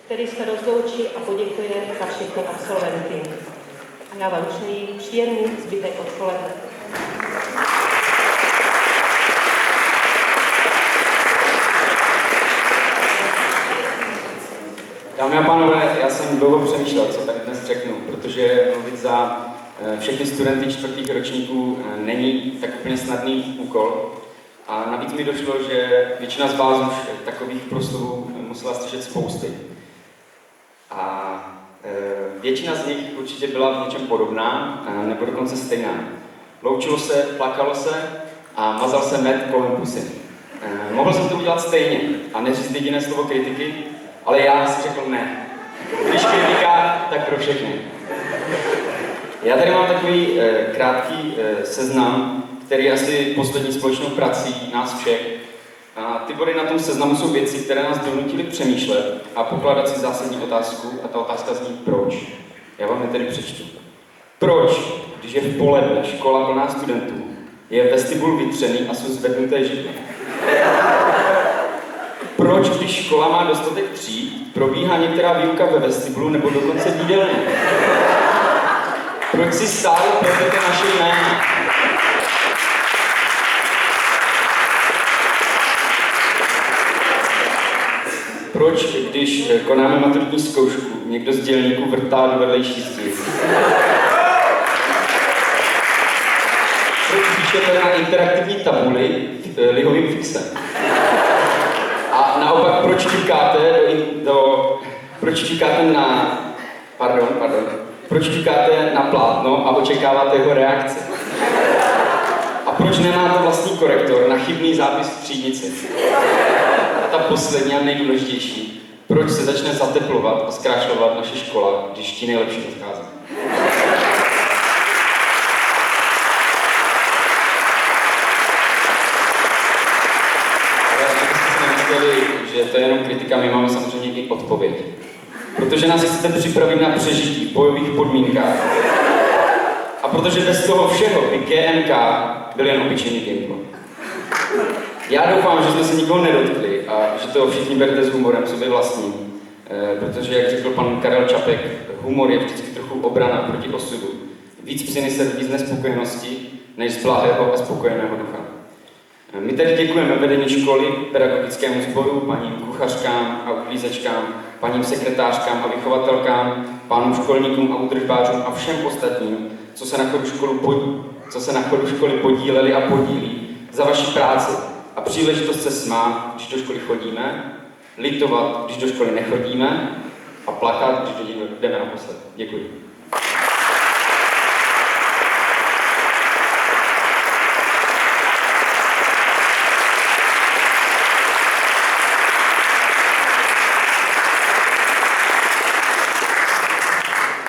který se rozloučí a poděkuje za všechny absolventy. Já vám přeji příjemný zbytek odpoledne. Dámy a pánové, já jsem dlouho přemýšlel, co tady dnes řeknu, protože mluvit za všechny studenty čtvrtých ročníků není tak úplně snadný úkol. A navíc mi došlo, že většina z vás už takových proslovů musela slyšet spousty. A většina z nich určitě byla v něčem podobná, nebo dokonce stejná. Loučilo se, plakalo se a mazal se med kolem pusy. Mohl jsem to udělat stejně a neříct jediné slovo kritiky, ale já si řekl ne. Když kritika, tak pro všechny. Já tady mám takový krátký seznam, který je asi poslední společnou prací nás všech. A ty body na tom seznamu jsou věci, které nás donutily přemýšlet a pokládat si zásadní otázku, a ta otázka zní proč. Já vám je tedy přečtu. Proč, když je v poledne škola plná studentů, je vestibul vytřený a jsou zvednuté židle? Proč, když škola má dostatek tříd, probíhá některá výuka ve vestibulu nebo dokonce v jídelně? Proč si stále pletete naše jména? Proč, když konáme maturitní zkoušku, někdo z dělníků vrtá do vedlejší zdi? Proč píšete na interaktivní tabuli lihovým fixem? A naopak, proč čekáte na plátno a očekáváte jeho reakci? A proč nemáte vlastní korektor na chybný zápis v třídnici? A ta poslední a nejdůležitější, proč se začne zateplovat a zkrášlovat naše škola, když ti nejlepší odchází? Že to je jenom kritika, my máme samozřejmě i odpověď. Protože nás chcete připravit na přežití v bojových podmínkách. A protože bez toho všeho by GMK byl jen obyčejný gameplay. Já doufám, že jsme se nikoho nedotkli a že to všichni berete s humorem sobě vlastním. Protože, jak řekl pan Karel Čapek, humor je vždycky trochu obrana proti osudu. Víc přinese lidí z nespokojenosti, než z blahého a spokojeného ducha. My tedy děkujeme vedení školy, pedagogickému sboru, paním kuchařkám a uklízečkám, paním sekretářkám a vychovatelkám, pánům školníkům a údržbářům a všem ostatním, co se na chodu školy podíleli a podílí, za vaši práci a příležitost se smát, když do školy chodíme, litovat, když do školy nechodíme a plakat, když jdeme naposled. Děkuji.